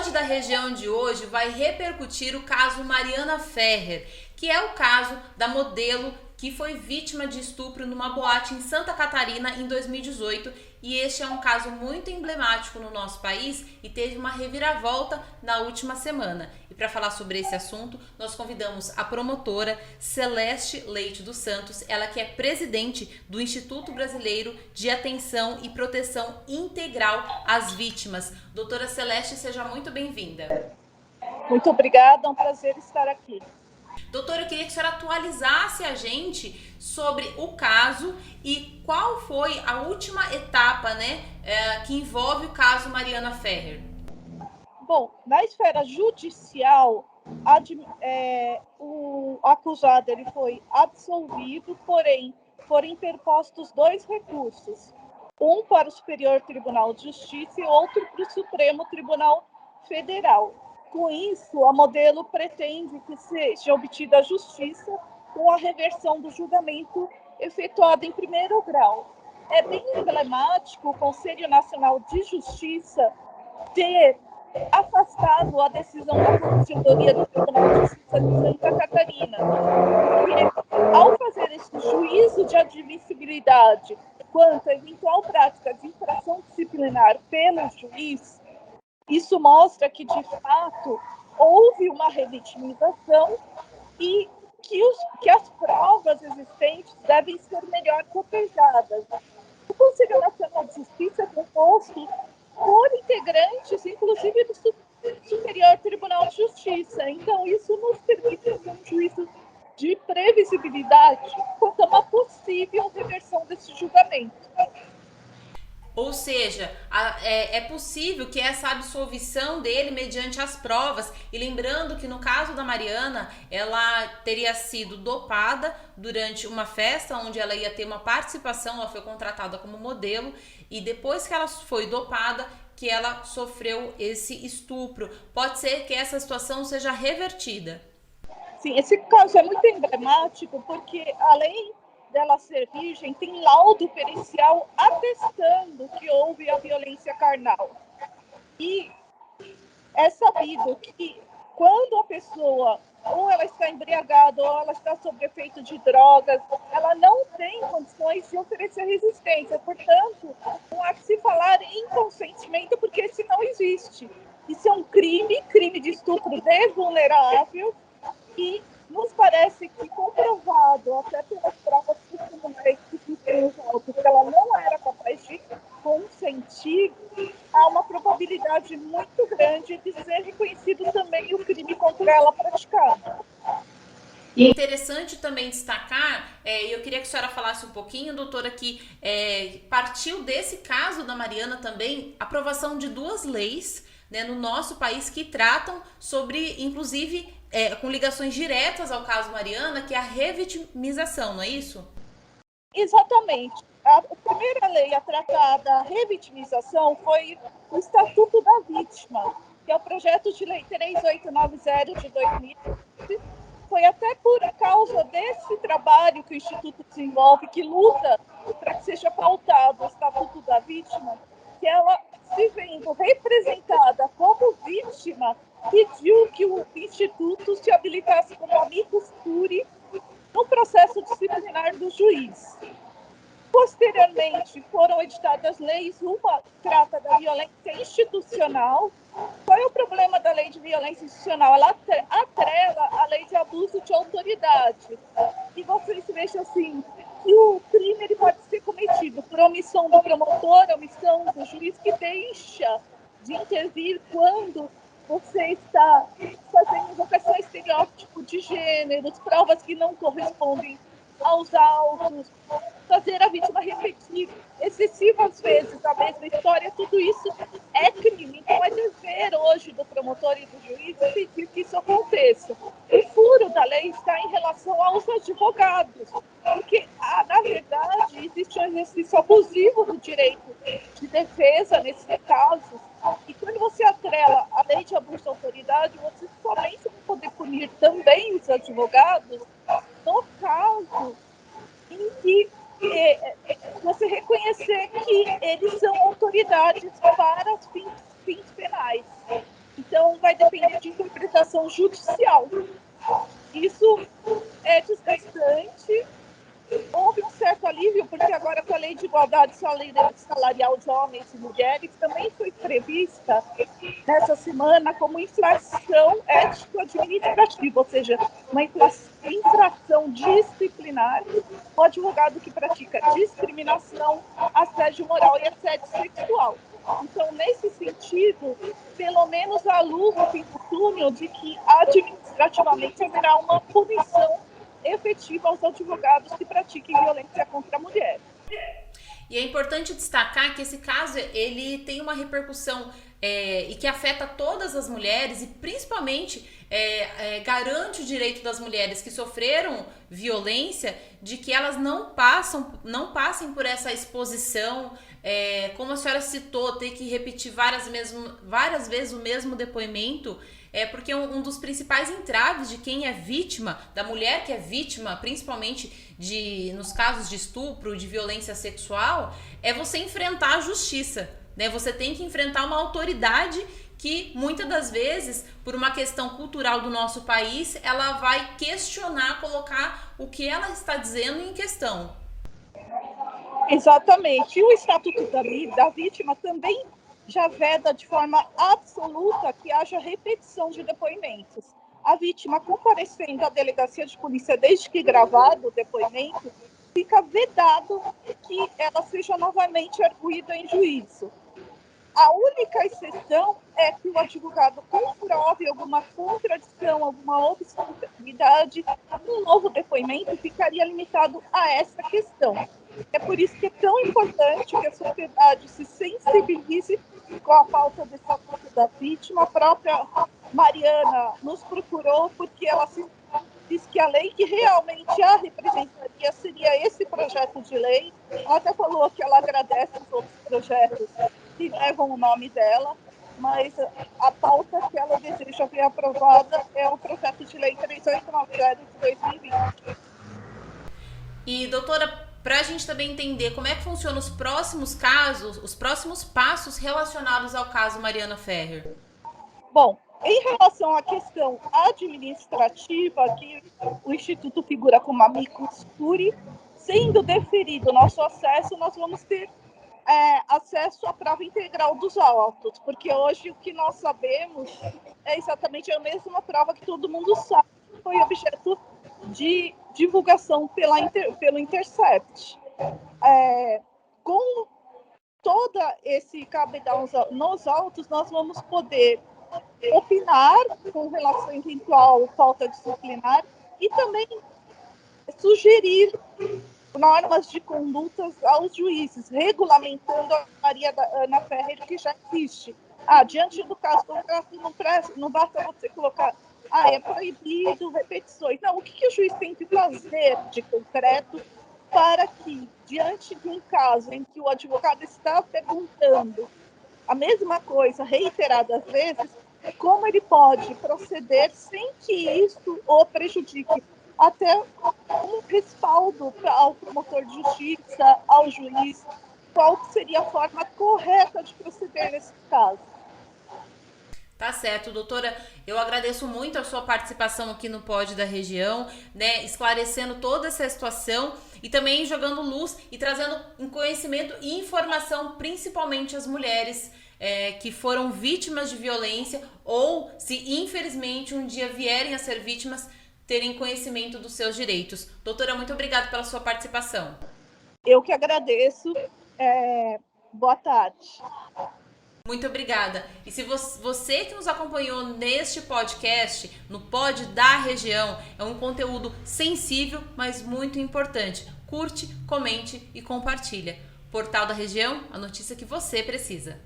Pod da Região de hoje vai repercutir o caso Mariana Ferrer, que é o caso da modelo que foi vítima de estupro numa boate em Santa Catarina em 2018, e este é um caso muito emblemático no nosso país e teve uma reviravolta na última semana. E para falar sobre esse assunto, nós convidamos a promotora Celeste Leite dos Santos, ela que é presidente do Instituto Brasileiro de Atenção e Proteção Integral às Vítimas. Doutora Celeste, seja muito bem-vinda. Muito obrigada, é um prazer estar aqui. Doutora, eu queria que a senhora atualizasse a gente sobre o caso e qual foi a última etapa, que envolve o caso Mariana Ferrer. Bom, na esfera judicial, o acusado ele foi absolvido, porém foram interpostos dois recursos, um para o Superior Tribunal de Justiça e outro para o Supremo Tribunal Federal. Com isso, a modelo pretende que seja obtida a justiça com a reversão do julgamento efetuado em primeiro grau. É bem emblemático o Conselho Nacional de Justiça ter afastado a decisão da Corregedoria do Tribunal de Justiça de Santa Catarina, porque, ao fazer esse juízo de admissibilidade quanto à eventual prática de infração disciplinar pelo juiz, isso mostra que, de fato, houve uma revitimização e que as provas existentes devem ser melhor cotejadas. O Conselho Nacional de Justiça é composto por integrantes, inclusive do Superior Tribunal de Justiça. Então, isso nos permite fazer um juízo de previsibilidade quanto a uma possível reversão desse julgamento. Ou seja, é possível que essa absolvição dele mediante as provas, e lembrando que no caso da Mariana, ela teria sido dopada durante uma festa onde ela ia ter uma participação, ela foi contratada como modelo, e depois que ela foi dopada, que ela sofreu esse estupro. Pode ser que essa situação seja revertida. Sim, esse caso é muito emblemático porque, além dela ser virgem, tem laudo pericial atestando que houve a violência carnal. E é sabido que quando a pessoa ou ela está embriagada ou ela está sob efeito de drogas, ela não tem condições de oferecer resistência. Portanto, não há que se falar em consentimento, porque esse não existe. Isso é um crime de estupro de vulnerável, e nos parece que, comprovado até pelas provas testemunhais que ela não era capaz de consentir, há uma probabilidade muito grande de ser reconhecido também o crime contra ela praticado. E é interessante também destacar, eu queria que a senhora falasse um pouquinho, doutora, que partiu desse caso da Mariana também a aprovação de duas leis, no nosso país que tratam sobre, inclusive, com ligações diretas ao caso Mariana, que é a revitimização, não é isso? Exatamente. A primeira lei a tratar da revitimização foi o Estatuto da Vítima, que é o projeto de lei 3890 de 2000. Foi até por causa desse trabalho que o Instituto desenvolve, que luta para que seja pautado o Estatuto da Vítima, que ela, se vendo representada como vítima, pediu que o Instituto se habilitasse como amicus curiae no processo disciplinar do juiz. Posteriormente, foram editadas leis, uma trata da violência institucional. Qual é o problema da lei de violência institucional? Ela atrela a lei de abuso de autoridade. E vocês vejam assim, que o crime ele pode ser cometido por omissão do promotor, omissão do juiz, que deixa de intervir quando você está fazendo invocação a estereótipo de gêneros, provas que não correspondem aos autos, fazer a vítima repetir excessivas vezes a mesma história, tudo isso é crime. Então, é dever hoje do promotor e do juiz impedir que isso aconteça. O furo da lei está em relação aos advogados, porque, na verdade, existe um exercício abusivo do direito de defesa nesses casos, e quando você atrela a lei de abuso de autoridade, você somente vai poder punir também os advogados no caso em que você reconhecer que eles são autoridades para os fins penais. Então, vai depender de interpretação judicial. Isso é desgastante. Houve um certo alívio, porque agora com a lei de igualdade salarial de homens e mulheres também foi prevista nessa semana como infração ético-administrativa, ou seja, uma infração disciplinar o advogado que pratica discriminação, assédio moral e assédio sexual. Então, nesse sentido, pelo menos há luz no fim do túnel de que administrativamente haverá uma punição efetiva aos advogados que pratiquem violência contra a mulher. E é importante destacar que esse caso ele tem uma repercussão e que afeta todas as mulheres e principalmente garante o direito das mulheres que sofreram violência de que elas não passem por essa exposição, como a senhora citou, ter que repetir várias vezes o mesmo depoimento. Porque um dos principais entraves de quem é vítima, da mulher que é vítima, principalmente nos casos de estupro, de violência sexual, é você enfrentar a justiça, né? Você tem que enfrentar uma autoridade que, muitas das vezes, por uma questão cultural do nosso país, ela vai questionar, colocar o que ela está dizendo em questão. Exatamente. E o Estatuto da Vítima também já veda de forma absoluta que haja repetição de depoimentos. A vítima comparecendo à delegacia de polícia desde que gravado o depoimento, fica vedado que ela seja novamente arguída em juízo. A única exceção é que o advogado comprove alguma contradição, alguma obscuridade, um novo depoimento ficaria limitado a essa questão. É por isso que é tão importante que a sociedade se sensibilize com a pauta do Estatuto da Vítima. A própria Mariana nos procurou porque ela diz que a lei que realmente a representaria seria esse projeto de lei. Ela até falou que ela agradece os outros projetos que levam o nome dela, mas a pauta que ela deseja ver aprovada é o projeto de lei 3890 de 2020. E, doutora, para a gente também entender como é que funcionam os próximos casos, os próximos passos relacionados ao caso Mariana Ferrer. Bom, em relação à questão administrativa, que o Instituto figura como amicus curiae, sendo deferido o nosso acesso, nós vamos ter acesso à prova integral dos autos, porque hoje o que nós sabemos é exatamente a mesma prova que todo mundo sabe, que foi objeto de divulgação pelo Intercept. Com todo esse cabedal nos autos, nós vamos poder opinar com relação a eventual falta disciplinar e também sugerir normas de condutas aos juízes, regulamentando a Maria da Ana Ferrer, que já existe. Diante do caso não basta você colocar é proibido repetições. Não, o que o juiz tem que fazer de concreto para que, diante de um caso em que o advogado está perguntando a mesma coisa reiteradas vezes, como ele pode proceder sem que isso o prejudique? Até um respaldo ao promotor de justiça, ao juiz, qual seria a forma correta de proceder nesse caso. Tá certo, doutora, eu agradeço muito a sua participação aqui no Pod da Região, né, esclarecendo toda essa situação e também jogando luz e trazendo conhecimento e informação, principalmente às mulheres que foram vítimas de violência ou, se infelizmente um dia vierem a ser vítimas, terem conhecimento dos seus direitos. Doutora, muito obrigada pela sua participação. Eu que agradeço. Boa tarde. Muito obrigada. E se você que nos acompanhou neste podcast, no Pod da Região, é um conteúdo sensível, mas muito importante. Curte, comente e compartilha. Portal da Região, a notícia que você precisa.